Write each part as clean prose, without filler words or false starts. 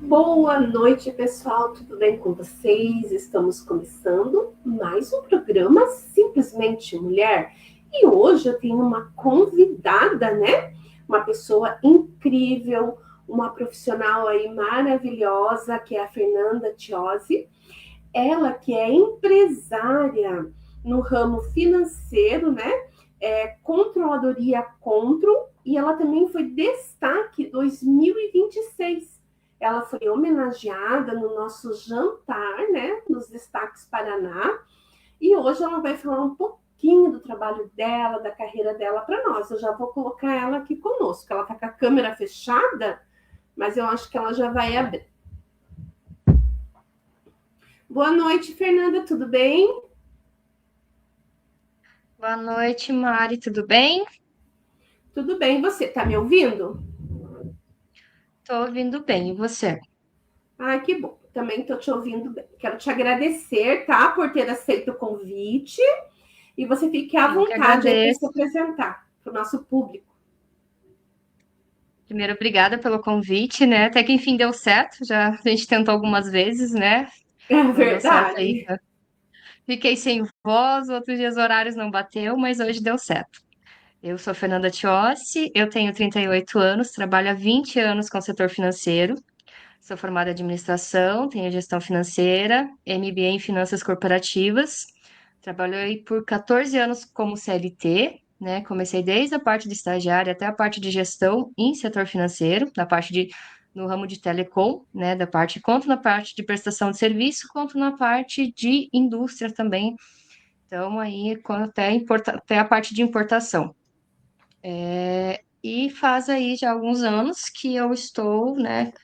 Boa noite, pessoal. Tudo bem com vocês? Estamos começando mais um programa Simplesmente Mulher. E hoje eu tenho uma convidada, né? Uma pessoa incrível, uma profissional aí maravilhosa, que é a Fernanda Tiosi. Ela que é empresária no ramo financeiro, né? Controladoria Control, e ela também foi destaque 2026. Ela foi homenageada no nosso jantar, né? Nos Destaques Paraná. E hoje ela vai falar um pouquinho do trabalho dela, da carreira dela para nós. Eu já vou colocar ela aqui conosco. Ela está com a câmera fechada, mas eu acho que ela já vai abrir. Boa noite, Fernanda, tudo bem? Boa noite, Mari, tudo bem? Tudo bem, você está me ouvindo? Tô ouvindo bem, e você? Ai, que bom. Também estou te ouvindo bem. Quero te agradecer, tá, por ter aceito o convite. E você fique à Eu que vontade aí para agradeço. se apresentar para o nosso público. Primeiro, obrigada pelo convite, né? Até que enfim deu certo, já a gente tentou algumas vezes, né? É Não deu certo aí. verdade. Fiquei sem voz, outros dias horários não bateu, mas hoje deu certo. Eu sou Fernanda Tiossi, eu tenho 38 anos, trabalho há 20 anos com o setor financeiro. Sou formada em administração, tenho gestão financeira, MBA em finanças corporativas. Trabalhei por 14 anos como CLT, né? Comecei desde a parte de estagiária até a parte de gestão em setor financeiro, no ramo de telecom, né? Quanto na parte de prestação de serviço, quanto na parte de indústria também. Então, aí, até a parte de importação. E faz aí já alguns anos que eu estou, né,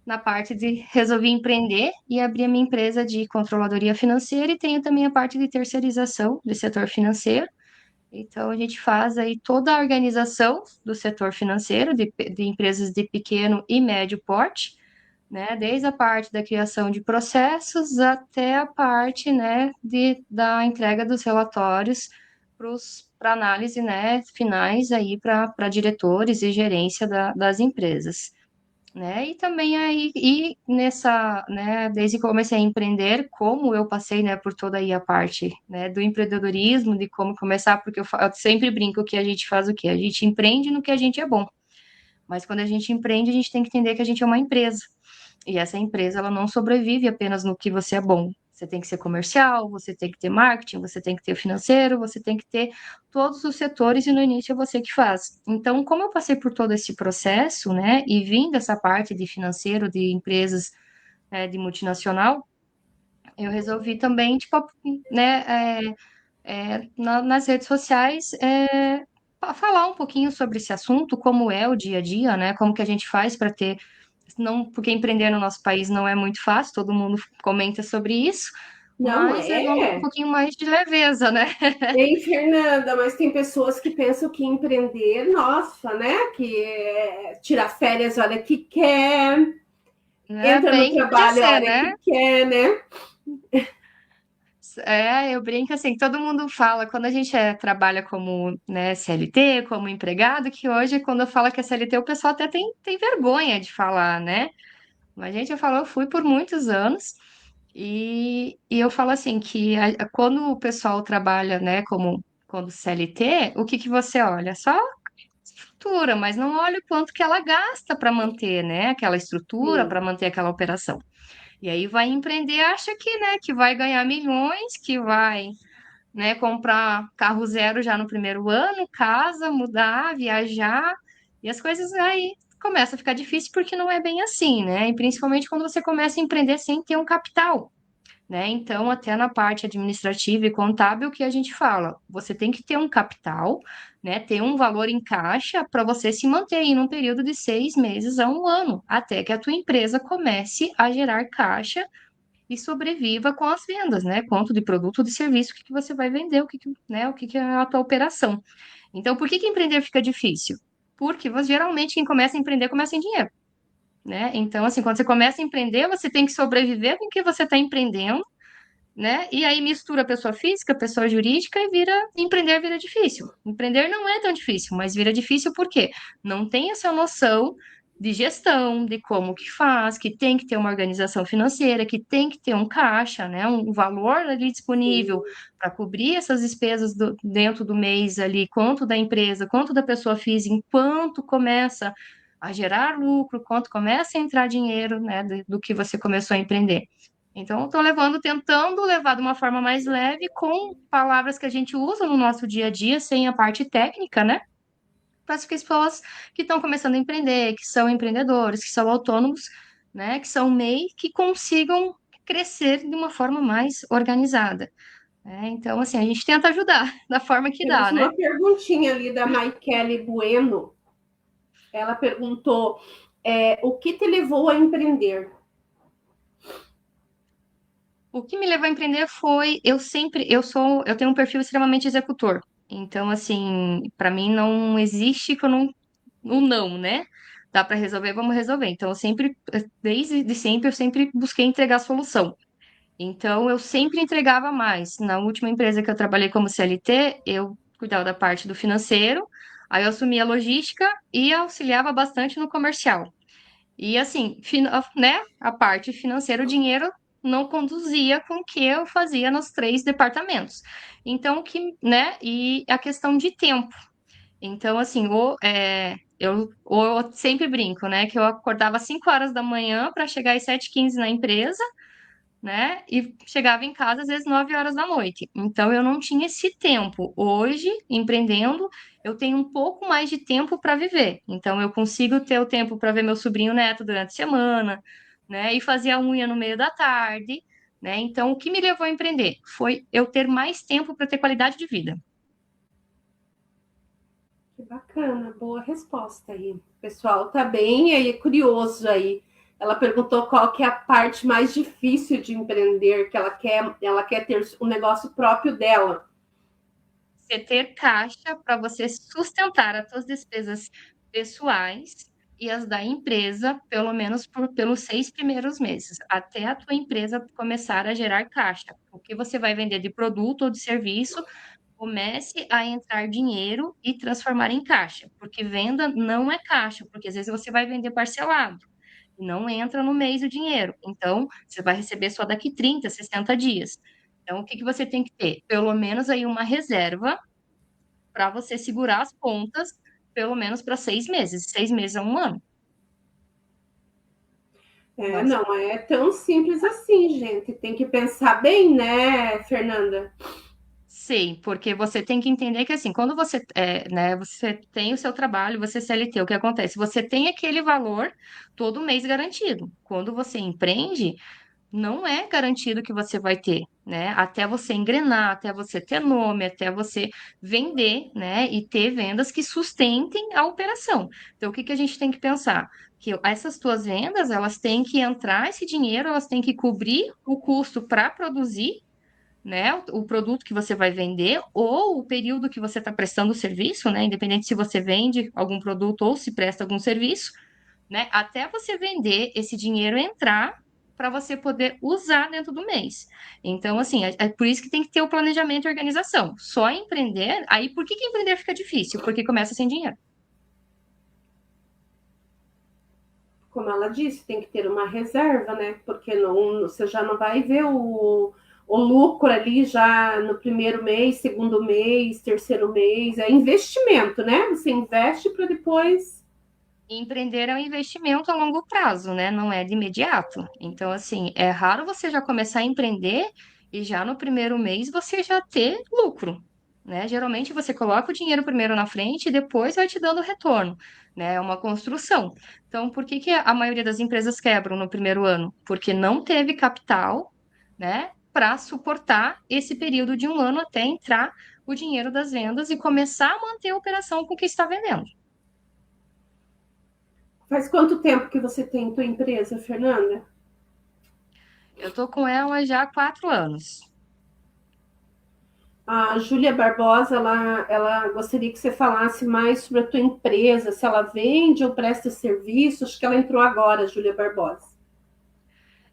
na parte de resolvi empreender e abrir a minha empresa de controladoria financeira e tenho também a parte de terceirização do setor financeiro. Então, a gente faz aí toda a organização do setor financeiro, de empresas de pequeno e médio porte, né? Desde a parte da criação de processos até a parte, né, da entrega dos relatórios para análise, né, finais aí para diretores e gerência das empresas, né? E também aí, e nessa, né, desde que eu comecei a empreender, como eu passei, né, por toda aí a parte, né, do empreendedorismo, de como começar, porque eu sempre brinco que a gente faz o quê? A gente empreende no que a gente é bom, mas quando a gente empreende, a gente tem que entender que a gente é uma empresa, e essa empresa, ela não sobrevive apenas no que você é bom. Você tem que ser comercial, você tem que ter marketing, você tem que ter financeiro, você tem que ter todos os setores e no início é você que faz. Então, como eu passei por todo esse processo, né, e vim dessa parte de financeiro de empresas, de multinacional, eu resolvi também, tipo, né, nas redes sociais, falar um pouquinho sobre esse assunto, como é o dia a dia, né, como que a gente faz para ter não, porque empreender no nosso país não é muito fácil, todo mundo comenta sobre isso, Não mas levando um é? pouquinho mais de leveza, né? Ei, Fernanda, mas tem pessoas que pensam que empreender, nossa, né? Que é tirar férias a hora que quer, É entra no bem que podia trabalho a ser, hora né? que quer, né? Eu brinco assim, todo mundo fala, quando a gente trabalha como, né, CLT, como empregado, que hoje, quando eu falo que é CLT, o pessoal até tem vergonha de falar, né? Mas, gente, eu fui por muitos anos, e eu falo assim, que quando o pessoal trabalha, né, como CLT, o que que você olha? Só estrutura, mas não olha o quanto que ela gasta para manter, né, aquela estrutura, para Sim. manter aquela operação. E aí vai empreender, acha que, né, que vai ganhar milhões, que vai, né, comprar carro zero já no primeiro ano, casa, mudar, viajar, e as coisas aí começam a ficar difícil porque não é bem assim, né? E principalmente quando você começa a empreender sem ter um capital, né? Então, até na parte administrativa e contábil, que a gente fala, você tem que ter um capital, né? Ter um valor em caixa para você se manter aí num período de 6 meses a um ano, até que a tua empresa comece a gerar caixa e sobreviva com as vendas, né? Quanto de produto ou de serviço, o que que você vai vender, né? O que que é a tua operação. Então, por que que empreender fica difícil? Porque geralmente quem começa a empreender começa sem dinheiro, né? Então, assim, quando você começa a empreender, você tem que sobreviver com o que você está empreendendo, né? E aí mistura pessoa física, pessoa jurídica e empreender vira difícil. Empreender não é tão difícil, mas vira difícil porque não tem essa noção de gestão, de como que faz, que tem que ter uma organização financeira, que tem que ter um caixa, né, um valor ali disponível sim. para cobrir essas despesas dentro do mês ali, quanto da empresa, quanto da pessoa física, enquanto começa a gerar lucro, quanto começa a entrar dinheiro, né, do que você começou a empreender. Então, eu estou levando, tentando levar de uma forma mais leve, com palavras que a gente usa no nosso dia a dia, sem a parte técnica, né? Para as pessoas que estão começando a empreender, que são empreendedores, que são autônomos, né? Que são MEI, que consigam crescer de uma forma mais organizada, né? Então, assim, a gente tenta ajudar da forma que Temos dá, né? uma perguntinha ali da Maikele Bueno. Ela perguntou: o que te levou a empreender? O que me levou a empreender foi, eu tenho um perfil extremamente executor. Então, assim, para mim não existe que eu não, o não, né? Dá para resolver, vamos resolver. Então, eu sempre, desde de sempre, eu sempre busquei entregar solução. Então, eu sempre entregava mais. Na última empresa que eu trabalhei como CLT, eu cuidava da parte do financeiro, aí eu assumia a logística e auxiliava bastante no comercial. E assim, né, a parte financeira, o dinheiro não conduzia com o que eu fazia nos três departamentos. Então, né, e a questão de tempo. Então, assim, eu sempre brinco, né, que eu acordava às 5 horas da manhã para chegar às 7h15 na empresa, né? E chegava em casa às vezes 9 horas da noite. Então eu não tinha esse tempo. Hoje, empreendendo, eu tenho um pouco mais de tempo para viver. Então eu consigo ter o tempo para ver meu sobrinho neto durante a semana, né? E fazer a unha no meio da tarde, né? Então o que me levou a empreender foi eu ter mais tempo para ter qualidade de vida. Que bacana, boa resposta aí. O pessoal tá bem aí, curioso aí. Ela perguntou qual que é a parte mais difícil de empreender, que ela quer ter um negócio próprio dela. Você ter caixa para você sustentar as suas despesas pessoais e as da empresa, pelo menos pelos 6 primeiros meses, até a tua empresa começar a gerar caixa. O que você vai vender de produto ou de serviço, comece a entrar dinheiro e transformar em caixa, porque venda não é caixa, porque às vezes você vai vender parcelado e não entra no mês o dinheiro. Então, você vai receber só daqui 30, 60 dias. Então, o que que você tem que ter? Pelo menos aí uma reserva para você segurar as pontas, pelo menos para 6 meses. 6 meses a um ano. Mas Não é tão simples assim, gente. Tem que pensar bem, né, Fernanda? sim, porque você tem que entender que assim, quando você, né, você tem o seu trabalho, você é CLT, o que acontece? Você tem aquele valor todo mês garantido. Quando você empreende, não é garantido que você vai ter, né? Até você engrenar, até você ter nome, até você vender, né? E ter vendas que sustentem a operação. Então, o que que a gente tem que pensar? Que essas tuas vendas, elas têm que entrar esse dinheiro, elas têm que cobrir o custo para produzir, né? O produto que você vai vender ou o período que você está prestando o serviço, né? Independente se você vende algum produto ou se presta algum serviço, né? Até você vender, esse dinheiro entrar para você poder usar dentro do mês. Então, assim, é por isso que tem que ter o planejamento e organização. Só empreender, aí por que que empreender fica difícil? Porque começa sem dinheiro. Como ela disse, tem que ter uma reserva, né? Porque não, você já não vai ver o lucro ali já no primeiro mês, segundo mês, terceiro mês. É investimento, né? Você investe para depois. Empreender é um investimento a longo prazo, né? Não é de imediato. Então, assim, é raro você já começar a empreender e já no primeiro mês você já ter lucro, né? Geralmente você coloca o dinheiro primeiro na frente e depois vai te dando retorno, né? É uma construção. Então, por que que a maioria das empresas quebram no primeiro ano? Porque não teve capital, né? Para suportar esse período de um ano até entrar o dinheiro das vendas e começar a manter a operação com o que está vendendo. Faz quanto tempo que você tem tua empresa, Fernanda? Eu tô com ela já há 4 anos. A Júlia Barbosa, ela gostaria que você falasse mais sobre a tua empresa, se ela vende ou presta serviço. Acho que ela entrou agora, Júlia Barbosa.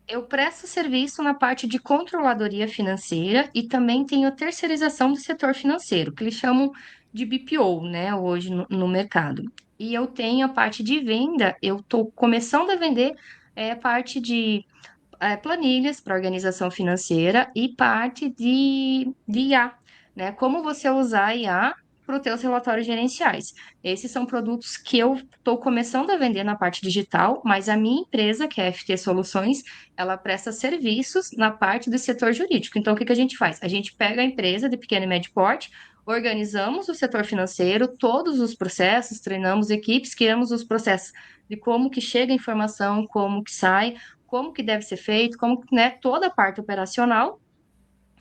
Eu presto serviço na parte de controladoria financeira e também tenho terceirização do setor financeiro, que eles chamam de BPO, né, hoje no mercado. e eu tenho a parte de venda, eu estou começando a vender parte de planilhas para organização financeira e parte de IA, né? Como você usar a IA para os teus relatórios gerenciais. Esses são produtos que eu estou começando a vender na parte digital, mas a minha empresa, que é a FT Soluções, ela presta serviços na parte do setor jurídico. Então, o que que a gente faz? A gente pega a empresa de pequeno e médio porte, organizamos o setor financeiro, todos os processos, treinamos equipes, criamos os processos de como que chega a informação, como que sai, como que deve ser feito, como, né, toda a parte operacional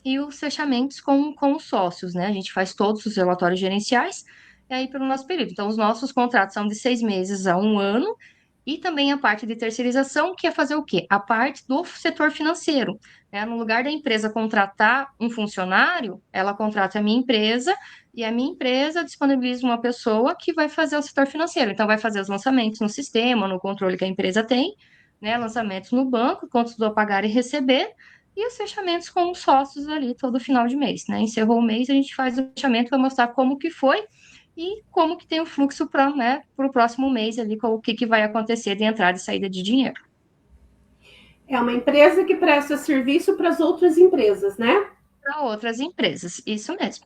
e os fechamentos com os sócios, né? A gente faz todos os relatórios gerenciais e aí pelo nosso período. Então, os nossos contratos são de 6 meses a um ano e também a parte de terceirização, que é fazer o quê? A parte do setor financeiro, né? No lugar da empresa contratar um funcionário, ela contrata a minha empresa e a minha empresa disponibiliza uma pessoa que vai fazer o setor financeiro. Então, vai fazer os lançamentos no sistema, no controle que a empresa tem, né? Lançamentos no banco, contas do pagar e receber, e os fechamentos com os sócios ali todo final de mês, né? Encerrou o mês, a gente faz o fechamento para mostrar como que foi e como que tem o fluxo para, né, o próximo mês ali, com o que, que vai acontecer de entrada e saída de dinheiro. É uma empresa que presta serviço para as outras empresas, né? Para outras empresas, isso mesmo.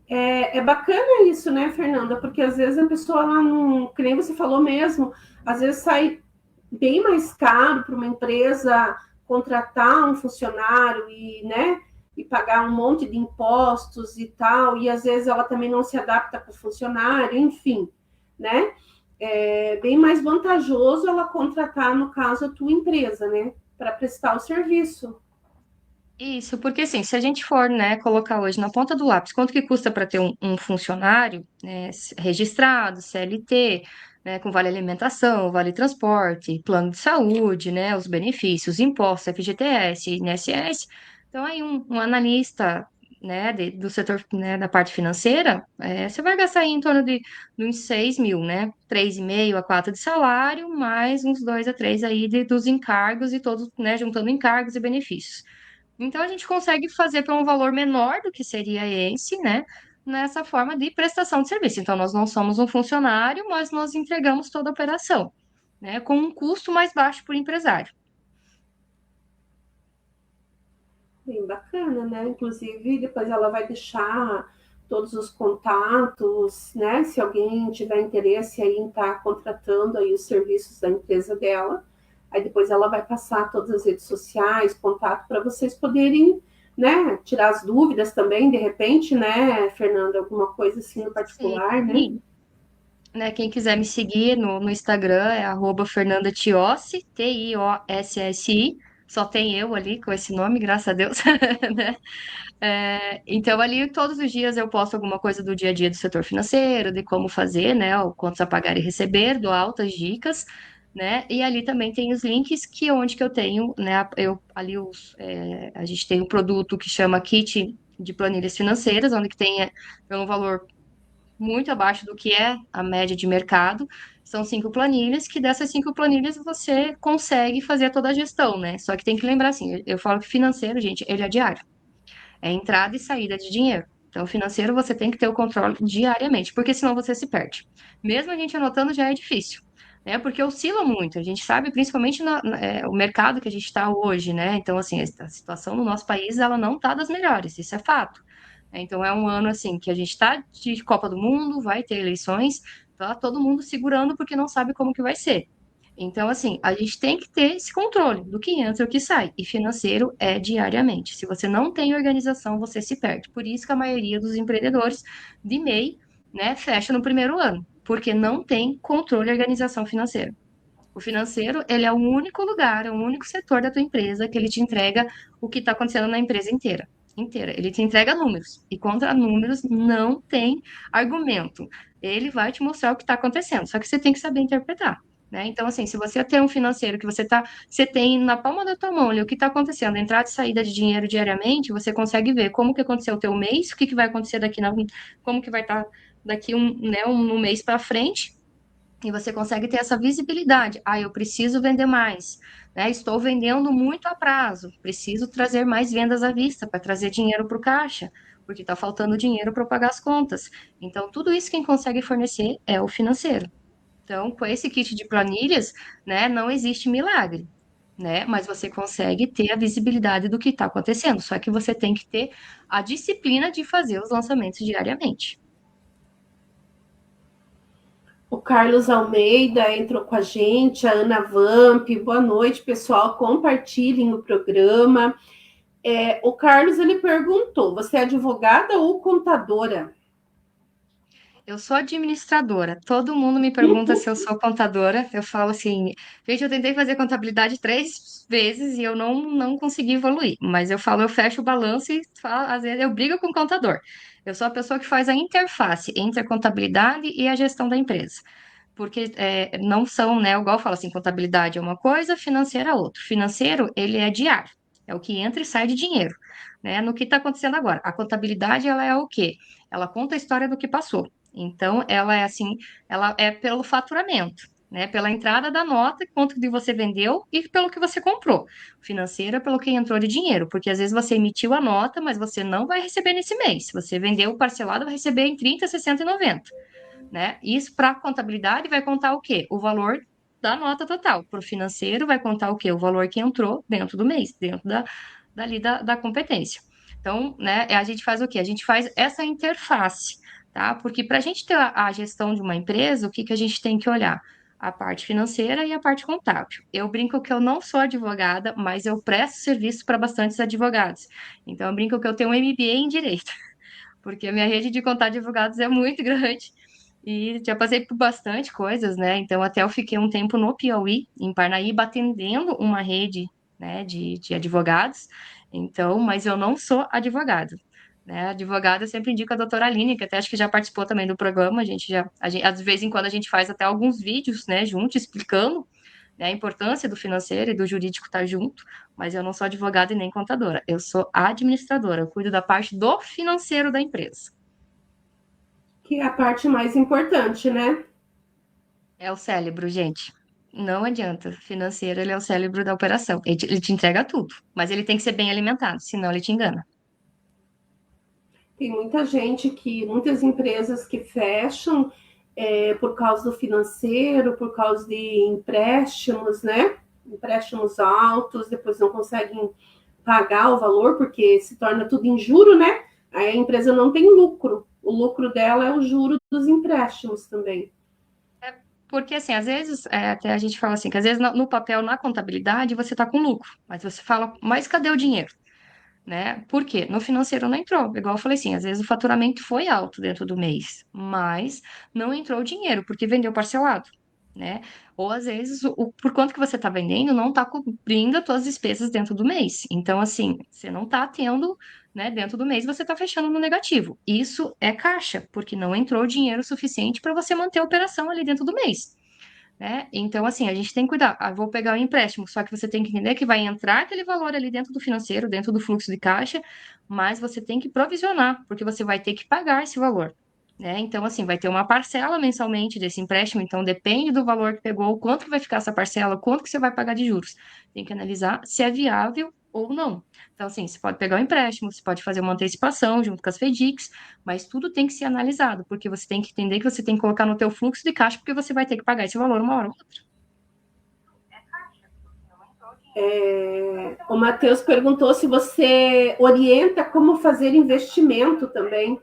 É bacana isso, né, Fernanda? Porque às vezes a pessoa lá não, que nem você falou mesmo, às vezes sai bem mais caro para uma empresa contratar um funcionário e, né, e pagar um monte de impostos e tal, e às vezes ela também não se adapta com o funcionário, enfim, né? É bem mais vantajoso ela contratar, no caso, a tua empresa, né, para prestar o serviço. Isso, porque assim, se a gente for, né, colocar hoje na ponta do lápis, quanto que custa para ter um funcionário, né, registrado, CLT, né, com vale alimentação, vale transporte, plano de saúde, né, os benefícios, impostos, FGTS, INSS. Então, aí um analista, né, do setor, né, da parte financeira, você vai gastar aí em torno de uns 6 mil, né, 3,5 a 4 de salário, mais uns 2 a 3 aí dos encargos e todos, né, juntando encargos e benefícios. Então, a gente consegue fazer para um valor menor do que seria esse, né? Nessa forma de prestação de serviço. Então, nós não somos um funcionário, mas nós entregamos toda a operação, né? Com um custo mais baixo para o empresário. Bem bacana, né? Inclusive, depois ela vai deixar todos os contatos, né? Se alguém tiver interesse aí em estar contratando aí os serviços da empresa dela, aí depois ela vai passar todas as redes sociais, contato para vocês poderem, né? Tirar as dúvidas também, de repente, né, Fernanda, alguma coisa assim no particular, né? Sim. Né, quem quiser me seguir no Instagram é @FernandaTiossi, TIOSSI. Só tem eu ali com esse nome, graças a Deus, né? Então, ali todos os dias eu posto alguma coisa do dia a dia do setor financeiro, de como fazer, né? O quantos a pagar e receber, dou altas dicas, né? E ali também tem os links que onde que eu tenho, né? A gente tem um produto que chama Kit de planilhas financeiras, onde que tem um valor muito abaixo do que é a média de mercado. São 5 planilhas, que dessas 5 planilhas você consegue fazer toda a gestão, né? Só que tem que lembrar assim, eu falo que financeiro, gente, ele é diário. É entrada e saída de dinheiro. Então, financeiro você tem que ter o controle diariamente, porque senão você se perde. Mesmo a gente anotando já é difícil, né? Porque oscila muito. A gente sabe, principalmente o mercado que a gente está hoje, né? Então, assim, a situação no nosso país, ela não está das melhores, isso é fato. Então, é um ano, assim, que a gente está de Copa do Mundo, vai ter eleições, tá todo mundo segurando porque não sabe como que vai ser. Então, assim, a gente tem que ter esse controle do que entra e o que sai. E financeiro é diariamente. Se você não tem organização, você se perde. Por isso que a maioria dos empreendedores de MEI, né, fecha no primeiro ano, porque não tem controle e organização financeira. O financeiro, ele é o único lugar, é o único setor da tua empresa que ele te entrega o que está acontecendo na empresa inteira. Inteira. Ele te entrega números. E contra números não tem argumento. Ele vai te mostrar o que está acontecendo. Só que você tem que saber interpretar. Né? Então, assim, se você tem um financeiro que você tem na palma da tua mão ali, o que está acontecendo, entrada e saída de dinheiro diariamente, você consegue ver como que aconteceu o teu mês, o que, que vai acontecer como que vai estar daqui um mês para frente, e você consegue ter essa visibilidade. Ah, eu preciso vender mais, né? Estou vendendo muito a prazo, preciso trazer mais vendas à vista para trazer dinheiro para o caixa. porque está faltando dinheiro para pagar as contas. Então, tudo isso quem consegue fornecer é o financeiro. Então, com esse kit de planilhas, né, não existe milagre, né? Mas você consegue ter a visibilidade do que está acontecendo. Só que você tem que ter a disciplina de fazer os lançamentos diariamente. O Carlos Almeida entrou com a gente, a Ana Vamp, boa noite, pessoal, compartilhem o programa. O Carlos, ele perguntou, você é advogada ou contadora? Eu sou administradora. Todo mundo me pergunta se eu sou contadora. Eu falo assim, gente, eu tentei fazer contabilidade 3 vezes e eu não consegui evoluir. Mas eu falo, eu fecho o balanço e falo, às vezes eu brigo com o contador. Eu sou a pessoa que faz a interface entre a contabilidade e a gestão da empresa. Porque não são, né? Igual eu falo assim, contabilidade é uma coisa, financeira é outra. Financeiro, ele é diário. É o que entra e sai de dinheiro, né? No que está acontecendo agora. A contabilidade, ela é o quê? Ela conta a história do que passou. Então, ela é assim, ela é pelo faturamento, né? Pela entrada da nota, quanto que você vendeu e pelo que você comprou. Financeiro é pelo que entrou de dinheiro, porque às vezes você emitiu a nota, mas você não vai receber nesse mês. Se você vendeu parcelado, vai receber em 30, 60 e 90, né? Isso para a contabilidade vai contar o quê? O valor da nota total. Para o financeiro vai contar o quê? O valor que entrou dentro do mês, dentro da competência. Então, né, a gente faz o quê? A gente faz essa interface, tá? Porque para a gente ter a gestão de uma empresa, o que que a gente tem que olhar? A parte financeira e a parte contábil. Eu brinco que eu não sou advogada, mas eu presto serviço para bastantes advogados. Então, eu brinco que eu tenho um MBA em direito, porque a minha rede de contato de advogados é muito grande e já passei por bastante coisas, né? Então, até eu fiquei um tempo no Piauí, em Parnaíba, atendendo uma rede, né, de advogados. Então, mas eu não sou advogado, né? Advogada, eu sempre indico a doutora Aline, que até acho que já participou também do programa. De vez em quando, a gente faz até alguns vídeos, né, junto, explicando, né, a importância do financeiro e do jurídico estar junto, mas eu não sou advogada e nem contadora. Eu sou administradora, eu cuido da parte do financeiro da empresa. Que é a parte mais importante, né? É o cérebro, gente. Não adianta. Financeiro, ele é o cérebro da operação. Ele te entrega tudo, mas ele tem que ser bem alimentado, senão ele te engana. Tem muita gente muitas empresas que fecham por causa do financeiro, por causa de empréstimos, né? Empréstimos altos, depois não conseguem pagar o valor, porque se torna tudo em juro, né? Aí a empresa não tem lucro. O lucro dela é o juro dos empréstimos também. Porque, assim, às vezes, até a gente fala assim, que às vezes no papel, na contabilidade, você tá com lucro, mas você fala, mas cadê o dinheiro? Né? Por quê? No financeiro não entrou. Igual eu falei assim, às vezes o faturamento foi alto dentro do mês, mas não entrou o dinheiro, porque vendeu parcelado, né? Ou às vezes, por quanto que você está vendendo, não está cobrindo as suas despesas dentro do mês. Então, assim, você não está tendo, né, dentro do mês, você está fechando no negativo. Isso é caixa, porque não entrou dinheiro suficiente para você manter a operação ali dentro do mês, né? Então, assim, a gente tem que cuidar. Ah, vou pegar um empréstimo, só que você tem que entender que vai entrar aquele valor ali dentro do financeiro, dentro do fluxo de caixa, mas você tem que provisionar, porque você vai ter que pagar esse valor, né? Então, assim, vai ter uma parcela mensalmente desse empréstimo, então depende do valor que pegou, quanto que vai ficar essa parcela, quanto que você vai pagar de juros. Tem que analisar se é viável ou não. Então, assim, você pode pegar um empréstimo, você pode fazer uma antecipação junto com as FEDICs, mas tudo tem que ser analisado, porque você tem que entender que você tem que colocar no teu fluxo de caixa, porque você vai ter que pagar esse valor uma hora ou outra. O Matheus perguntou se você orienta como fazer investimento também.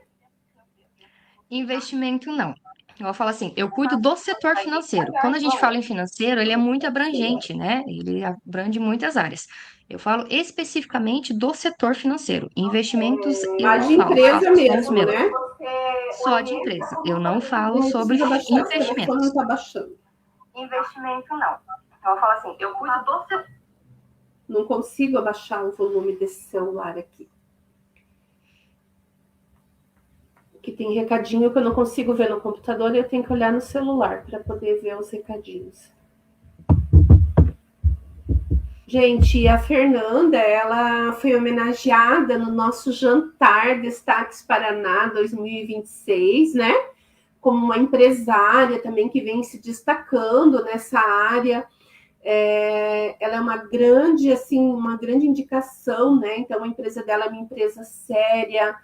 Investimento, não. Eu vou falar assim, eu cuido do setor financeiro. Quando a gente fala em financeiro, ele é muito abrangente, né? Ele abrange muitas áreas. Eu falo especificamente do setor financeiro. Investimentos eu A não de falo, empresa faço só os mesmo, meus. né? Só de empresa. Eu não falo Não sobre precisa baixar, esse telefone não investimentos. está baixando. Investimento, não. Eu vou falar assim, eu cuido do setor. Não consigo abaixar o volume desse celular aqui. Que tem recadinho que eu não consigo ver no computador e eu tenho que olhar no celular para poder ver os recadinhos. Gente, a Fernanda, ela foi homenageada no nosso Jantar Destaques Paraná 2026, né? Como uma empresária também que vem se destacando nessa área. Ela é uma grande indicação, né? Então, a empresa dela é uma empresa séria,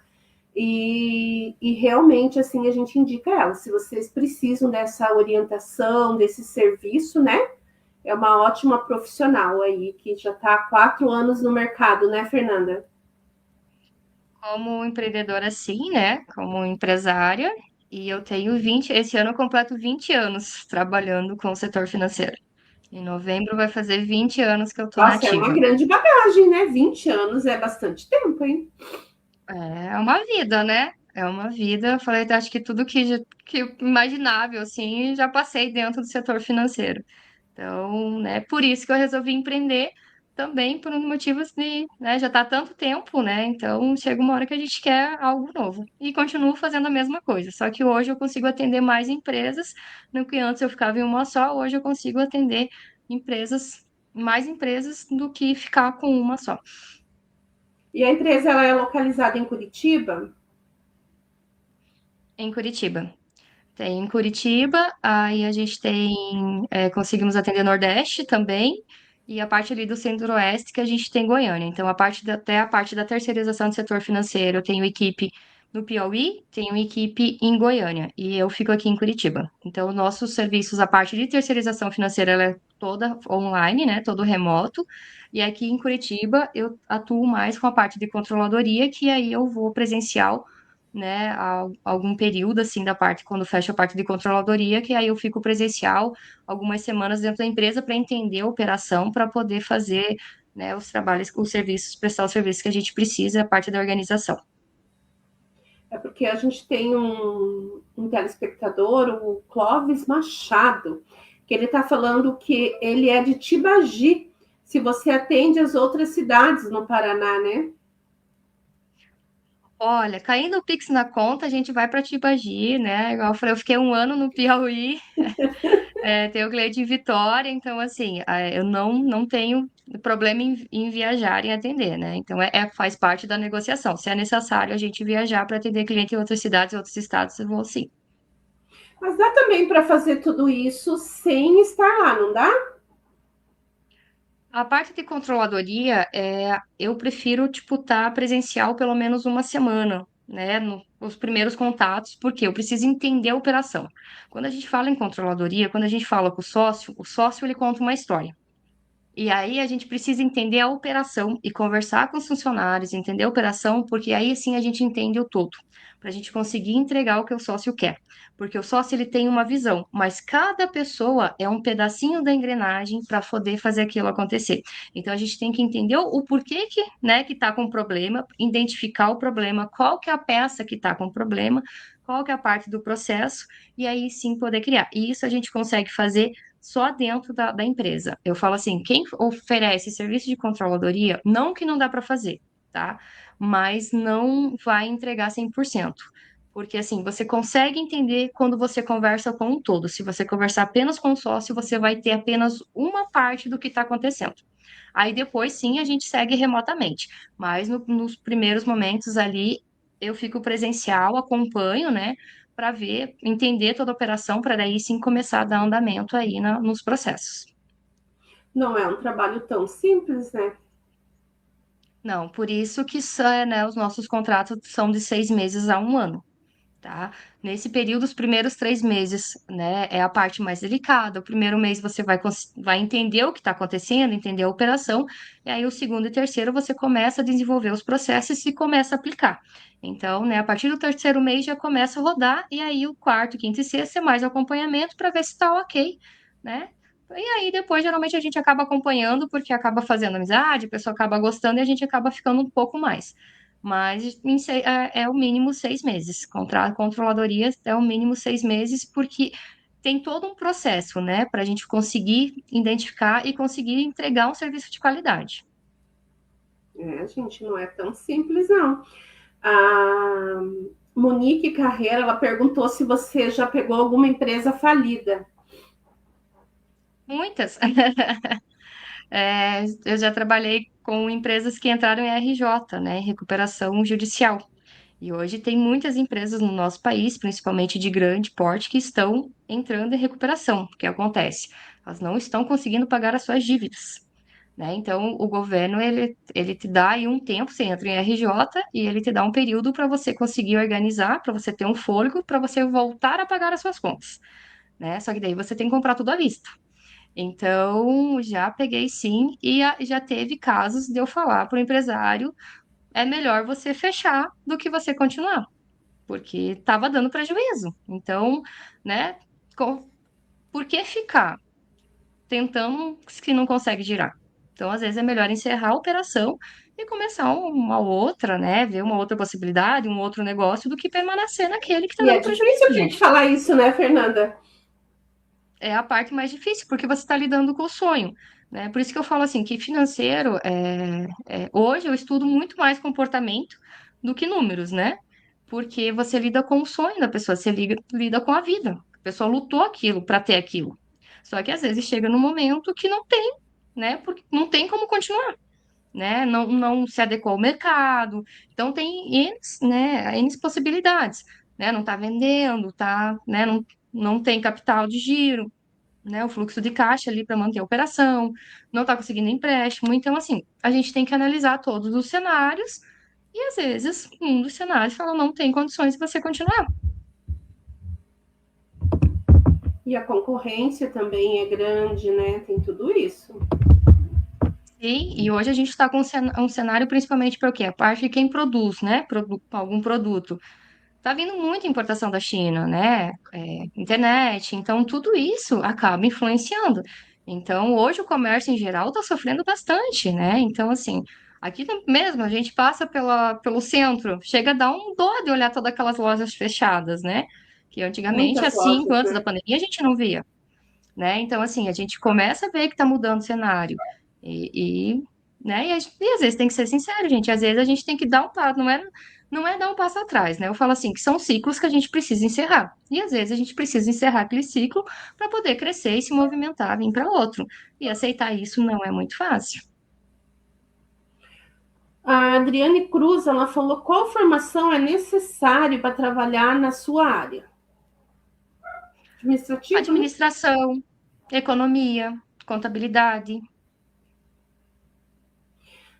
E realmente, assim, a gente indica ela. Se vocês precisam dessa orientação, desse serviço, né? É uma ótima profissional aí, que já está há 4 anos no mercado, né, Fernanda? Como empreendedora, sim, né? Como empresária. E eu tenho 20, esse ano eu completo 20 anos trabalhando com o setor financeiro. Em novembro vai fazer 20 anos que eu tô na Nossa, é uma ativa. grande bagagem, né? 20 anos é bastante tempo, hein? É uma vida, né? É uma vida. Eu falei, acho que tudo que imaginável, assim, já passei dentro do setor financeiro. Então, né, por isso que eu resolvi empreender também por um motivo de, né, já tá há tanto tempo, né? Então, chega uma hora que a gente quer algo novo. E continuo fazendo a mesma coisa. Só que hoje eu consigo atender mais empresas, no que antes eu ficava em uma só, hoje eu consigo atender empresas, mais empresas do que ficar com uma só. E a empresa ela é localizada em Curitiba? Em Curitiba. Tem em Curitiba, aí a gente tem, conseguimos atender Nordeste também, e a parte ali do Centro-Oeste que a gente tem Goiânia. Então, até a parte da terceirização do setor financeiro, eu tenho equipe no Piauí, tenho equipe em Goiânia, e eu fico aqui em Curitiba. Então, nossos serviços, a parte de terceirização financeira, ela é toda online, né, todo remoto, e aqui em Curitiba eu atuo mais com a parte de controladoria, que aí eu vou presencial, né, algum período assim da parte quando fecha a parte de controladoria, que aí eu fico presencial algumas semanas dentro da empresa para entender a operação, para poder fazer, né, os trabalhos, os serviços, prestar os serviços que a gente precisa, a parte da organização. É porque a gente tem um telespectador, o Clóvis Machado, que ele está falando que ele é de Tibagi. Se você atende as outras cidades no Paraná, né? Olha, caindo o Pix na conta, a gente vai para Tibagi, né? Igual eu falei, eu fiquei um ano no Piauí. Tenho cliente em Vitória, então assim, eu não tenho problema em viajar e atender, né? Então faz parte da negociação. Se é necessário a gente viajar para atender cliente em outras cidades, outros estados, eu vou sim. Mas dá também para fazer tudo isso sem estar lá, não dá? A parte de controladoria, eu prefiro, tipo, estar presencial pelo menos uma semana, né? Os primeiros contatos, porque eu preciso entender a operação. Quando a gente fala em controladoria, quando a gente fala com o sócio ele conta uma história. E aí a gente precisa entender a operação e conversar com os funcionários, entender a operação, porque aí sim a gente entende o todo, para a gente conseguir entregar o que o sócio quer. Porque o sócio ele tem uma visão, mas cada pessoa é um pedacinho da engrenagem para poder fazer aquilo acontecer. Então a gente tem que entender o porquê que, né, que está com problema, identificar o problema, qual que é a peça que está com problema, qual que é a parte do processo, e aí sim poder criar. E isso a gente consegue fazer só dentro da empresa. Eu falo assim, quem oferece serviço de controladoria, não que não dá para fazer, tá? Mas não vai entregar 100%. Porque assim, você consegue entender quando você conversa com um todo. Se você conversar apenas com o sócio, você vai ter apenas uma parte do que está acontecendo. Aí depois sim a gente segue remotamente. Mas nos primeiros momentos ali eu fico presencial, acompanho, né? Para ver, entender toda a operação, para daí sim começar a dar andamento aí nos processos. Não é um trabalho tão simples, né? Não, por isso que né, os nossos contratos são de 6 meses a um ano. Tá? Nesse período, os primeiros 3 meses, né, é a parte mais delicada. O primeiro mês você vai entender o que está acontecendo, entender a operação, e aí o segundo e terceiro você começa a desenvolver os processos e começa a aplicar. Então, né, a partir do terceiro mês já começa a rodar, e aí o quarto, quinto e sexto é mais acompanhamento para ver se está ok, né? E aí depois, geralmente, a gente acaba acompanhando, porque acaba fazendo amizade, a pessoa acaba gostando e a gente acaba ficando um pouco mais. Mas é o mínimo 6 meses. Controladoria é o mínimo 6 meses, porque tem todo um processo, né, para a gente conseguir identificar e conseguir entregar um serviço de qualidade. É, gente, não é tão simples, não. A Monique Carreira, ela perguntou se você já pegou alguma empresa falida. Muitas. Eu já trabalhei com empresas que entraram em RJ, né, recuperação judicial. E hoje tem muitas empresas no nosso país, principalmente de grande porte, que estão entrando em recuperação. O que acontece? Elas não estão conseguindo pagar as suas dívidas. né? Então, o governo, ele te dá aí um tempo, você entra em RJ e ele te dá um período para você conseguir organizar, para você ter um fôlego, para você voltar a pagar as suas contas, né? Só que daí você tem que comprar tudo à vista. Então, já peguei sim, e já teve casos de eu falar para o empresário, é melhor você fechar do que você continuar, porque estava dando prejuízo. Então, né, por que ficar tentando se não consegue girar? Então, às vezes é melhor encerrar a operação e começar uma outra, né, ver uma outra possibilidade, um outro negócio, do que permanecer naquele que está E é dando difícil prejuízo, a gente gente. falar isso, né, Fernanda? É a parte mais difícil, porque você está lidando com o sonho, né? Por isso que eu falo assim, que financeiro, hoje eu estudo muito mais comportamento do que números, né? Porque você lida com o sonho da pessoa, você lida com a vida. A pessoa lutou aquilo para ter aquilo. Só que às vezes chega num momento que não tem, né? Porque não tem como continuar, né? Não se adequou ao mercado. Então tem N, né, N possibilidades, né? Não está vendendo, tá, né? Não tem capital de giro, né, o fluxo de caixa ali para manter a operação, não está conseguindo empréstimo. Então, assim, a gente tem que analisar todos os cenários e, às vezes, um dos cenários fala, não tem condições de você continuar. E a concorrência também é grande, né? Tem tudo isso. E hoje a gente está com um cenário principalmente para o quê? A parte de quem produz, né? Algum produto. Tá vindo muita importação da China, né? Internet, então tudo isso acaba influenciando. Então, hoje o comércio em geral está sofrendo bastante, né? Então, assim, aqui mesmo a gente passa pelo centro, chega a dar um dó de olhar todas aquelas lojas fechadas, né? Que antigamente, há Muitas 5 lojas, antes da né? pandemia, a gente não via, né? Então, assim, a gente começa a ver que está mudando o cenário. Né? E às vezes tem que ser sincero, gente. Às vezes a gente tem que dar um passo, não é dar um passo atrás, né? Eu falo assim, que são ciclos que a gente precisa encerrar. E às vezes a gente precisa encerrar aquele ciclo para poder crescer e se movimentar, vir para outro. E aceitar isso não é muito fácil. A Adriane Cruz, ela falou qual formação é necessária para trabalhar na sua área? Administrativa, né? Administração, economia, contabilidade.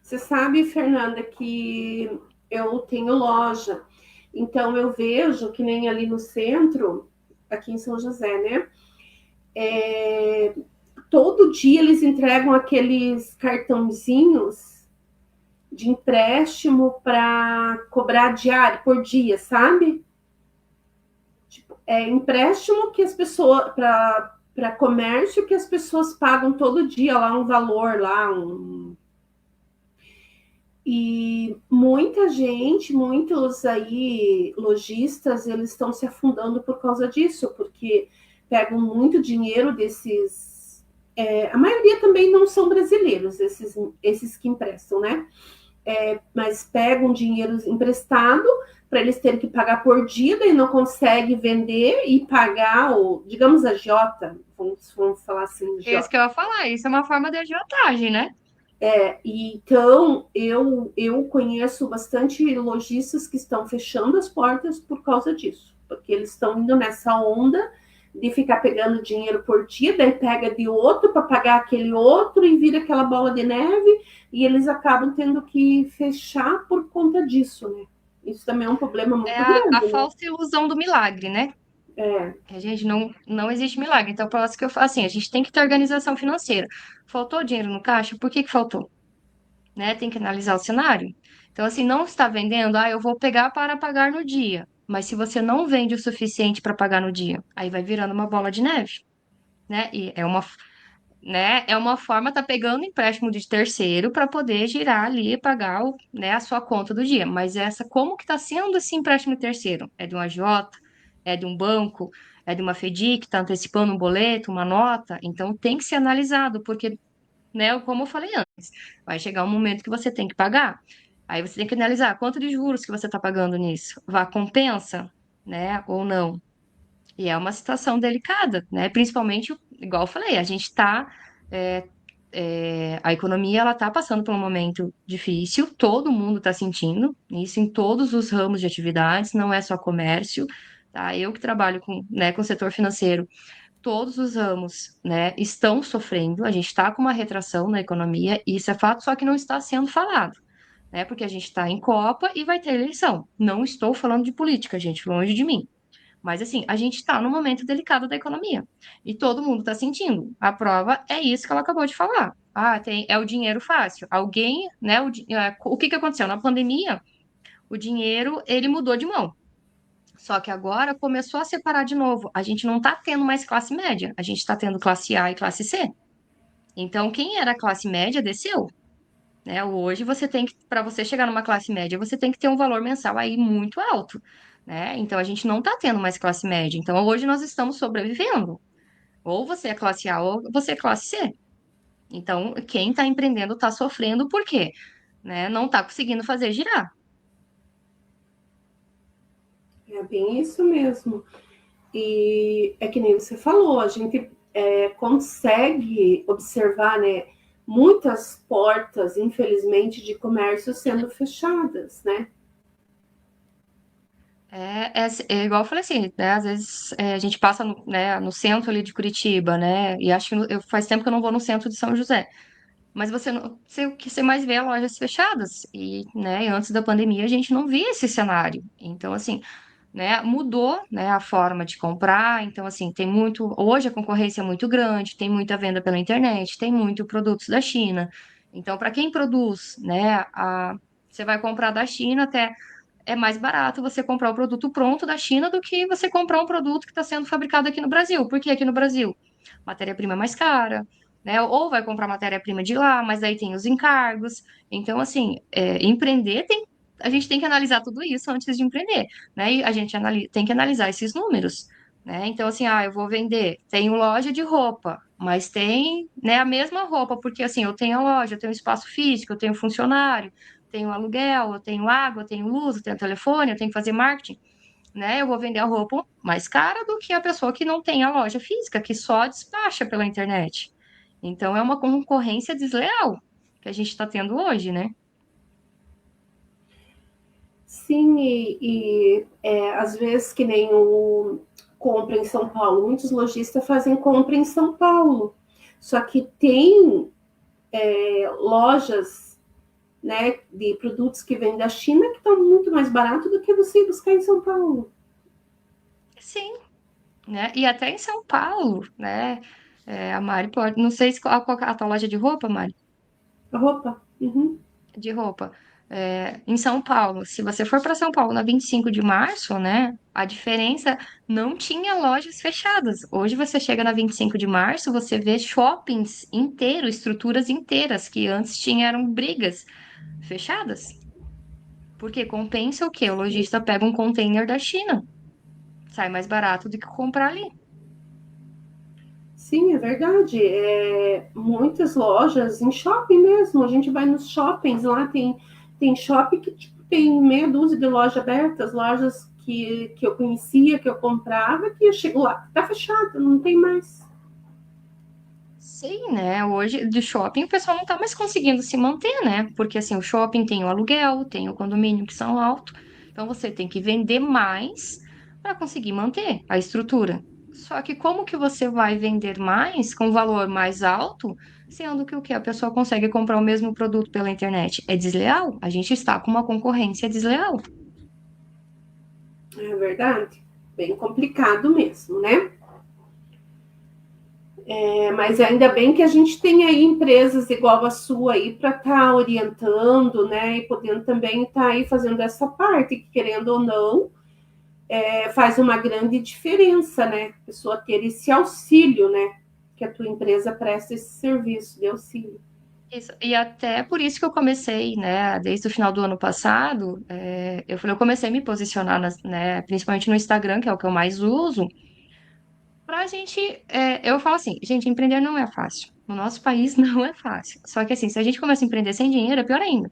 Você sabe, Fernanda, que eu tenho loja. Então eu vejo que nem ali no centro, aqui em São José, né? Todo dia eles entregam aqueles cartãozinhos de empréstimo para cobrar diário por dia, sabe? Tipo, é empréstimo que as pessoas para comércio que as pessoas pagam todo dia lá um valor lá e muita gente, muitos aí lojistas, eles estão se afundando por causa disso, porque pegam muito dinheiro desses. A maioria também não são brasileiros, esses que emprestam, né? Mas pegam dinheiro emprestado para eles terem que pagar por dia, daí não consegue vender e pagar o, digamos, a Jota, vamos falar assim, É isso Jota. que eu ia falar, isso é uma forma de agiotagem, né? Então, eu conheço bastante lojistas que estão fechando as portas por causa disso, porque eles estão indo nessa onda de ficar pegando dinheiro por dia, daí pega de outro para pagar aquele outro e vira aquela bola de neve, e eles acabam tendo que fechar por conta disso, né? Isso também é um problema É muito a grande, né? falsa ilusão do milagre, né? É, A gente não existe milagre. Então, por isso que eu falo assim, a gente tem que ter organização financeira. Faltou dinheiro no caixa? Por que que faltou? Né? Tem que analisar o cenário. Então, assim, não está vendendo, eu vou pegar para pagar no dia. Mas se você não vende o suficiente para pagar no dia, aí vai virando uma bola de neve, né? E é uma forma, tá pegando empréstimo de terceiro para poder girar ali e pagar né, a sua conta do dia. Mas como que está sendo esse empréstimo de terceiro? É de um agiota? É de um banco? É de uma FEDIC que está antecipando um boleto, uma nota? Então tem que ser analisado, porque, né, como eu falei antes, vai chegar um momento que você tem que pagar. Aí você tem que analisar quanto de juros que você está pagando nisso. Compensa, né, ou não? E é uma situação delicada, né? Principalmente, igual eu falei, a gente está. A economia ela está passando por um momento difícil, todo mundo está sentindo isso em todos os ramos de atividades, não é só comércio, tá? Eu que trabalho com, né, com o setor financeiro, todos os ramos, né, estão sofrendo, a gente está com uma retração na economia, isso é fato, só que não está sendo falado, né, porque a gente está em Copa e vai ter eleição. Não estou falando de política, gente, longe de mim. Mas assim, a gente está num momento delicado da economia e todo mundo está sentindo. A prova é isso que ela acabou de falar. Ah, é o dinheiro fácil. Alguém, né? O que que aconteceu? Na pandemia, o dinheiro ele mudou de mão. Só que agora começou a separar de novo. A gente não está tendo mais classe média, a gente está tendo classe A e classe C. Então, quem era classe média desceu, né? Hoje você tem que, para você chegar numa classe média, você tem que ter um valor mensal aí muito alto, né? Então a gente não está tendo mais classe média. Então hoje nós estamos sobrevivendo. Ou você é classe A ou você é classe C. Então quem está empreendendo está sofrendo por quê? Né? Não está conseguindo fazer girar. É bem isso mesmo. E é que nem você falou, a gente consegue observar, né, muitas portas, infelizmente, de comércio sendo fechadas, né? É igual eu falei assim, né? Às vezes a gente passa no, né, no centro ali de Curitiba, né? E acho que faz tempo que eu não vou no centro de São José. Mas o que você mais vê é lojas fechadas. E, né, antes da pandemia a gente não via esse cenário. Então, assim, né, mudou, né, a forma de comprar. Então, assim, hoje a concorrência é muito grande, tem muita venda pela internet, tem muito produtos da China. Então, para quem produz, né, você vai comprar da China até é mais barato você comprar o produto pronto da China do que você comprar um produto que está sendo fabricado aqui no Brasil. Por que aqui no Brasil? Matéria-prima é mais cara, né? Ou vai comprar matéria-prima de lá, mas aí tem os encargos. Então, assim, empreender a gente tem que analisar tudo isso antes de empreender, né? E a gente tem que analisar esses números, né? Então, assim, eu vou vender, tenho loja de roupa, mas tem, né, a mesma roupa, porque assim, eu tenho a loja, eu tenho espaço físico, eu tenho funcionário, tenho aluguel, eu tenho água, eu tenho luz, eu tenho telefone, eu tenho que fazer marketing, né? Eu vou vender a roupa mais cara do que a pessoa que não tem a loja física, que só despacha pela internet. Então é uma concorrência desleal que a gente está tendo hoje, né? Sim, às vezes que nem o compra em São Paulo, muitos lojistas fazem compra em São Paulo, só que tem lojas, né, de produtos que vêm da China que estão muito mais barato do que você ir buscar em São Paulo. Sim, né? E até em São Paulo, né? A Mari pode, não sei se qual a tua loja de roupa, Mari, A roupa. Uhum. de roupa. Em São Paulo, se você for para São Paulo na 25 de março, né? A diferença não tinha lojas fechadas. Hoje você chega na 25 de março, você vê shoppings inteiros, estruturas inteiras que antes tinham eram brigas fechadas. Porque compensa o quê? O lojista pega um container da China, sai mais barato do que comprar ali. Sim, é verdade. Muitas lojas, em shopping mesmo, a gente vai nos shoppings lá, tem shopping que tipo, tem meia dúzia de lojas abertas, lojas que eu conhecia, que eu comprava, que eu chego lá, tá fechado, não tem mais. Sim, né? Hoje de shopping o pessoal não tá mais conseguindo se manter, né? Porque assim, o shopping tem o aluguel, tem o condomínio que são altos, então você tem que vender mais para conseguir manter a estrutura. Só que como que você vai vender mais com valor mais alto, sendo que o que a pessoa consegue comprar o mesmo produto pela internet? É desleal? A gente está com uma concorrência desleal. É verdade. Bem complicado mesmo, né? Mas ainda bem que a gente tem aí empresas igual a sua aí para estar orientando, né? E podendo também estar aí fazendo essa parte, que querendo ou não, faz uma grande diferença, né? A pessoa ter esse auxílio, né? Que a tua empresa presta esse serviço de auxílio. Isso. E até por isso que eu comecei, né, desde o final do ano passado, eu comecei a me posicionar, né, principalmente no Instagram, que é o que eu mais uso, pra gente, eu falo assim, gente, empreender não é fácil. No nosso país não é fácil. Só que assim, se a gente começa a empreender sem dinheiro, é pior ainda.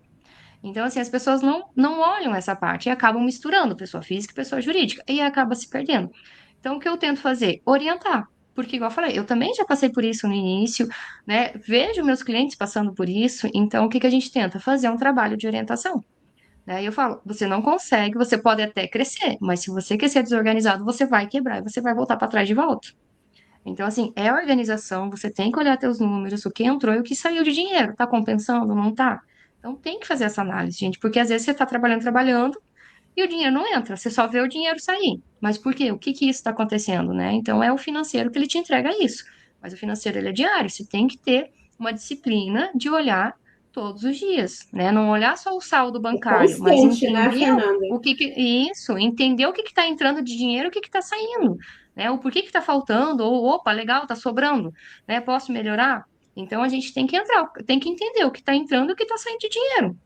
Então, assim, as pessoas não olham essa parte e acabam misturando pessoa física e pessoa jurídica, e acaba se perdendo. Então, o que eu tento fazer? Orientar. Porque, igual eu falei, eu também já passei por isso no início, né? Vejo meus clientes passando por isso, então o que que a gente tenta? Fazer um trabalho de orientação. Né? E eu falo, você não consegue, você pode até crescer, mas se você quer ser desorganizado, você vai quebrar e você vai voltar para trás de volta. Então, assim, é organização, você tem que olhar teus números, o que entrou e o que saiu de dinheiro. Tá compensando? Não tá? Então, tem que fazer essa análise, gente, porque às vezes você tá trabalhando e o dinheiro não entra, você só vê o dinheiro sair. Mas por quê? O que que isso está acontecendo, né? Então, é o financeiro que ele te entrega isso. Mas o financeiro, ele é diário, você tem que ter uma disciplina de olhar todos os dias, né? Não olhar só o saldo É bancário, mas constante, né, entender Fernanda? o que que isso, entender o que está entrando de dinheiro, o que está saindo, né? O porquê que está faltando, ou opa, legal, está sobrando, né? Posso melhorar? Então a gente tem que entrar, tem que entender o que está entrando e o que está saindo de dinheiro.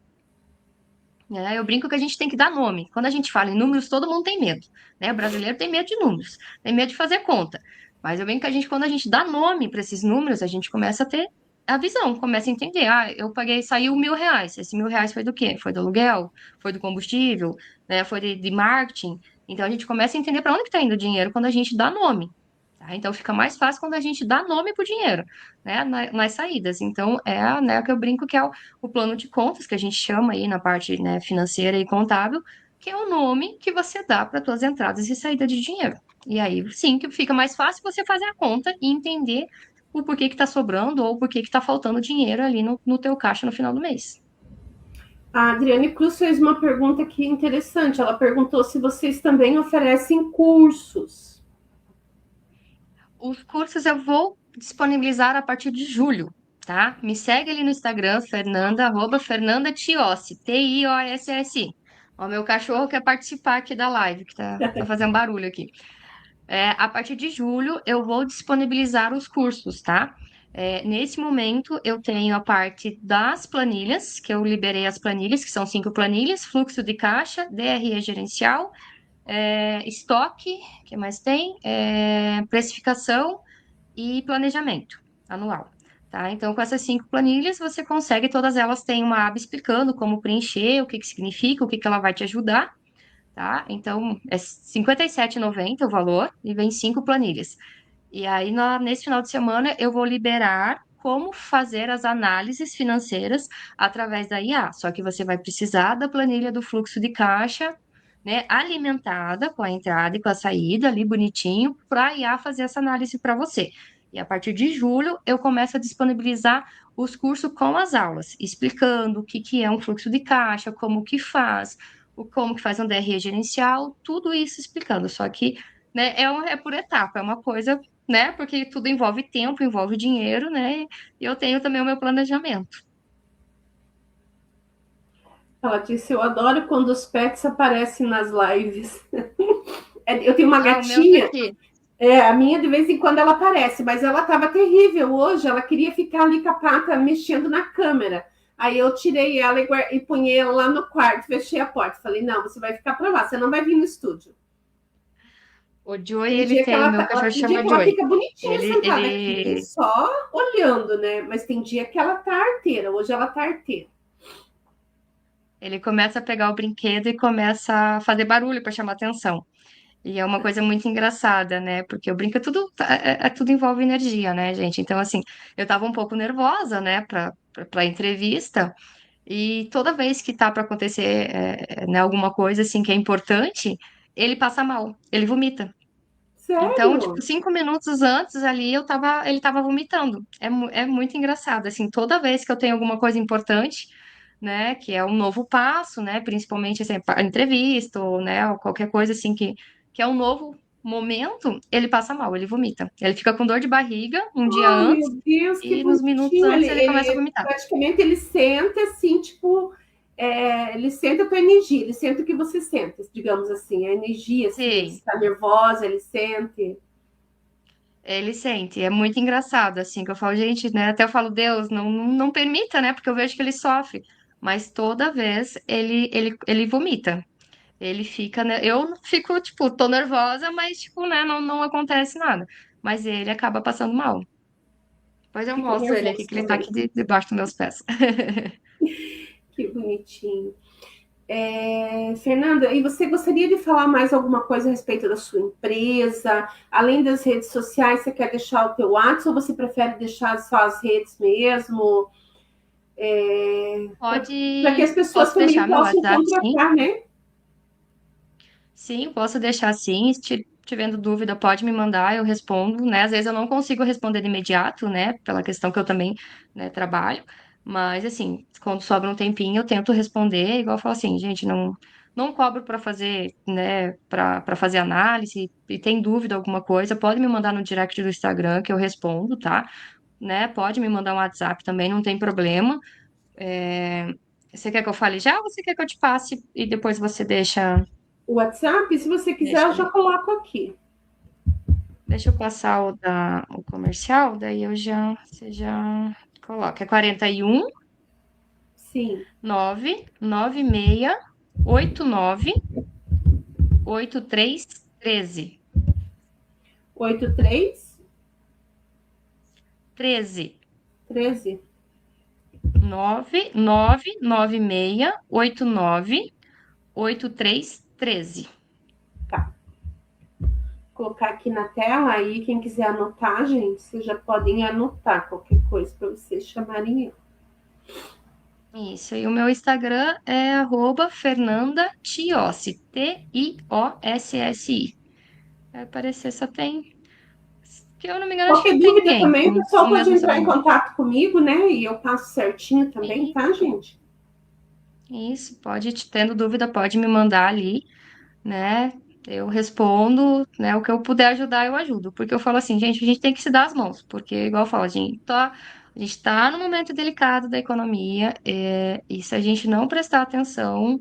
Né? Eu brinco que a gente tem que dar nome. Quando a gente fala em números, todo mundo tem medo, né? O brasileiro tem medo de números, tem medo de fazer conta. Mas eu brinco que quando a gente dá nome para esses números, a gente começa a ter a visão, começa a entender. Ah, eu paguei, saiu R$ 1.000. Esse R$ 1.000 foi do quê? Foi do aluguel? Foi do combustível? Né? Foi de marketing? Então a gente começa a entender para onde que está indo o dinheiro quando a gente dá nome. Tá? Então fica mais fácil quando a gente dá nome para o dinheiro, né? Nas saídas. Então é, né, que eu brinco que é o plano de contas, que a gente chama aí na parte, né, financeira e contábil, que é o nome que você dá para suas entradas e saída de dinheiro. E aí, sim, que fica mais fácil você fazer a conta e entender o porquê que está sobrando ou porquê que está faltando dinheiro ali no teu caixa no final do mês. A Adriane Cruz fez uma pergunta aqui interessante. Ela perguntou se vocês também oferecem cursos. Os cursos eu vou disponibilizar a partir de julho, tá? Me segue ali no Instagram, Fernanda Tiossi, T-I-O-S-S-I. O meu cachorro quer participar aqui da live, que tá fazendo barulho aqui. A partir de julho, eu vou disponibilizar os cursos, tá? Nesse momento, eu tenho a parte das planilhas, que eu liberei as planilhas, que são 5 planilhas: fluxo de caixa, DRE gerencial, estoque, que mais tem? Precificação e planejamento anual. Tá? Então, com essas 5 planilhas, você consegue, todas elas têm uma aba explicando como preencher, o que que significa, o que que ela vai te ajudar, tá? Então, é R$ 57,90 o valor e vem 5 planilhas. E aí, nesse final de semana, eu vou liberar como fazer as análises financeiras através da IA. Só que você vai precisar da planilha do fluxo de caixa, né, alimentada com a entrada e com a saída ali bonitinho, para a IA fazer essa análise para você. E a partir de julho, eu começo a disponibilizar os cursos com as aulas, explicando o que que é um fluxo de caixa, como que faz, como que faz um DRE gerencial, tudo isso explicando. Só que, né, é por etapa, é uma coisa, né, porque tudo envolve tempo, envolve dinheiro, né, e eu tenho também o meu planejamento. Ela disse: Eu adoro quando os pets aparecem nas lives. Eu tenho uma Ah, o meu tá gatinha. aqui. A minha de vez em quando ela aparece, mas ela estava terrível hoje. Ela queria ficar ali com a pata mexendo na câmera. Aí eu tirei ela e punhei ela lá no quarto, fechei a porta. Falei: Não, você vai ficar para lá, você não vai vir no estúdio. O Joey, Tem ele dia que tem, o ela, meu cachorro tem dia chama que ela Joey. fica bonitinha Ele, sentada aqui, ele, só olhando, né? Mas tem dia que ela tá arteira. Hoje ela tá arteira. ele começa a pegar o brinquedo e começa a fazer barulho para chamar atenção. E é uma coisa muito engraçada, né? Porque o brinco tudo envolve energia, né, gente? Então, assim, eu tava um pouco nervosa, né, para entrevista. E toda vez que tá para acontecer, né, alguma coisa assim que é importante, ele passa mal, ele vomita. Então, tipo, Sério? 5 minutos antes ali, ele tava vomitando. É muito engraçado, assim, toda vez que eu tenho alguma coisa importante, né, que é um novo passo, né, principalmente, assim, a entrevista, ou, né, ou qualquer coisa, assim, que é um novo momento, ele passa mal, ele vomita. Ele fica com dor de barriga um dia Oh, antes, meu Deus, que e nos minutos bonitinho. antes ele começa a vomitar. Praticamente ele sente assim, tipo, ele sente a tua energia, ele sente o que você sente, digamos assim, a energia, se você Sim, está nervosa, ele sente. ele sente. É muito engraçado, assim, que eu falo, gente, né, até eu falo, Deus, não permita, né, porque eu vejo que ele sofre. Mas toda vez ele vomita. Ele fica, né? Eu fico, tipo, tô nervosa, mas, tipo, né, não acontece nada. Mas ele acaba passando mal. Depois eu Fica mostro ele aqui, nervoso que ele tá também. aqui debaixo dos meus pés. Que bonitinho. Fernanda, e você gostaria de falar mais alguma coisa a respeito da sua empresa? Além das redes sociais, você quer deixar o teu WhatsApp ou você prefere deixar só as redes mesmo? Para que as pessoas Posso também deixar meu possam WhatsApp, sim. contratar, né? Sim, posso deixar sim. tiver dúvida, pode me mandar, eu respondo, né? Às vezes eu não consigo responder de imediato, né? Pela questão que eu também, né, trabalho. Mas, assim, quando sobra um tempinho, eu tento responder, igual eu falo assim, gente, não cobro para fazer, né, para fazer análise, e tem dúvida alguma coisa, pode me mandar no direct do Instagram que eu respondo, tá? Né? Pode me mandar um WhatsApp também, não tem problema. É, Você quer que eu fale já ou você quer que eu te passe e depois você O WhatsApp, se você quiser, deixa eu já ali? coloco aqui. Deixa eu passar o comercial, daí você já coloca. É 41 Sim. 996 89 8313. 83 13 13. 996 89 8313. Tá. Vou colocar aqui na tela, aí quem quiser anotar, gente, vocês já podem anotar qualquer coisa para vocês chamarem eu. Isso, e o meu Instagram é @Fernanda Tiossi, Tiossi. Vai aparecer, só tem. Que eu não me engano, acho que Qualquer não tem dúvida ninguém também, o com pessoal o pode mesmo entrar em sobrenome. contato comigo, né? E eu passo certinho também, tá, Isso, gente? isso, pode, tendo dúvida, pode me mandar ali, né? Eu respondo, né? O que eu puder ajudar, eu ajudo. Porque eu falo assim, gente, a gente tem que se dar as mãos, porque, igual eu falo, a gente tá num momento delicado da economia, e se a gente não prestar atenção,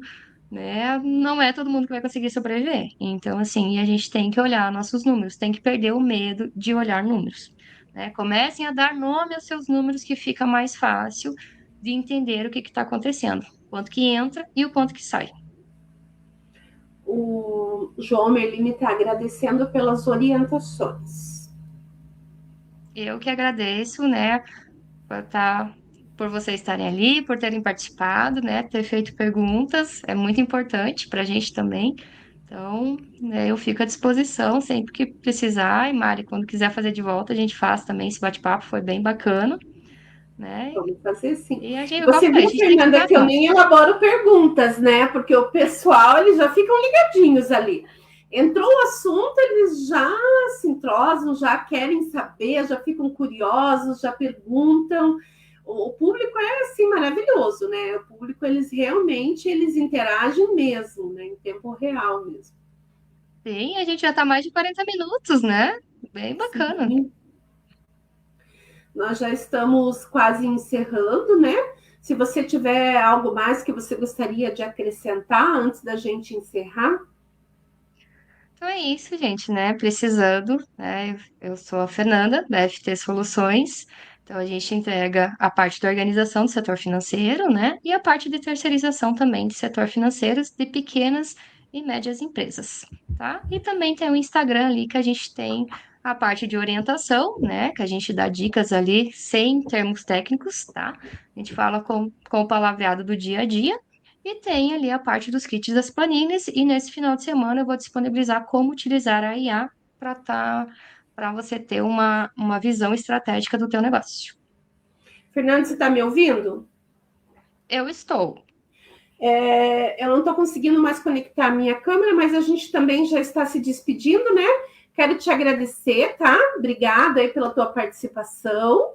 né, não é todo mundo que vai conseguir sobreviver. Então, assim, a gente tem que olhar nossos números, tem que perder o medo de olhar números, né? Comecem a dar nome aos seus números, que fica mais fácil de entender o que está acontecendo, quanto que entra e o quanto que sai. O João Merlini está agradecendo pelas orientações. Eu que agradeço, né, por vocês estarem ali, por terem participado, né, ter feito perguntas, é muito importante para a gente também. Então, né, eu fico à disposição sempre que precisar. E Mari, quando quiser fazer de volta, a gente faz também esse bate-papo, foi bem bacana, né? Vamos fazer sim. E a gente, igual eu Você falei, a viu, gente tem que se Fernanda, dar as que eu mãos. nem elaboro perguntas, né? Porque o pessoal, eles já ficam ligadinhos ali. Entrou o assunto, eles já se entrosam, já querem saber, já ficam curiosos, já perguntam. O público é assim maravilhoso, né? O público, eles realmente eles interagem mesmo, né? Em tempo real mesmo. Sim, a gente já está mais de 40 minutos, né? Bem bacana. Sim. Nós já estamos quase encerrando, né? Se você tiver algo mais que você gostaria de acrescentar antes da gente encerrar. Então é isso, gente, né? Precisando, né? Eu sou a Fernanda, da FT Soluções. Então a gente entrega a parte da organização do setor financeiro, né? E a parte de terceirização também de setor financeiro de pequenas e médias empresas, tá? E também tem o Instagram ali que a gente tem a parte de orientação, né? Que a gente dá dicas ali sem termos técnicos, tá? A gente fala com o palavreado do dia a dia. E tem ali a parte dos kits das planilhas, e nesse final de semana eu vou disponibilizar como utilizar a IA para você ter uma visão estratégica do teu negócio. Fernando, você está me ouvindo? Eu estou. Eu não estou conseguindo mais conectar a minha câmera, mas a gente também já está se despedindo, né? Quero te agradecer, tá? Obrigada aí pela tua participação.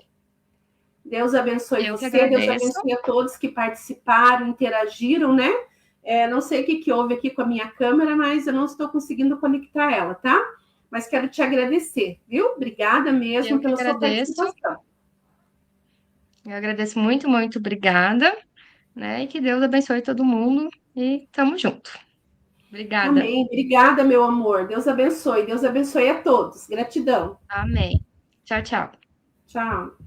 Deus abençoe Eu que você, Deus agradeço. abençoe a todos que participaram, interagiram, né? Não sei o que houve aqui com a minha câmera, mas eu não estou conseguindo conectar ela, tá? Mas quero te agradecer, viu? Obrigada Eu mesmo que pela sua agradeço. participação. Eu agradeço muito, muito obrigada, né? E que Deus abençoe todo mundo e tamo junto. Obrigada. Amém. Obrigada, meu amor. Deus abençoe. Deus abençoe a todos. Gratidão. Amém. Tchau, tchau. Tchau.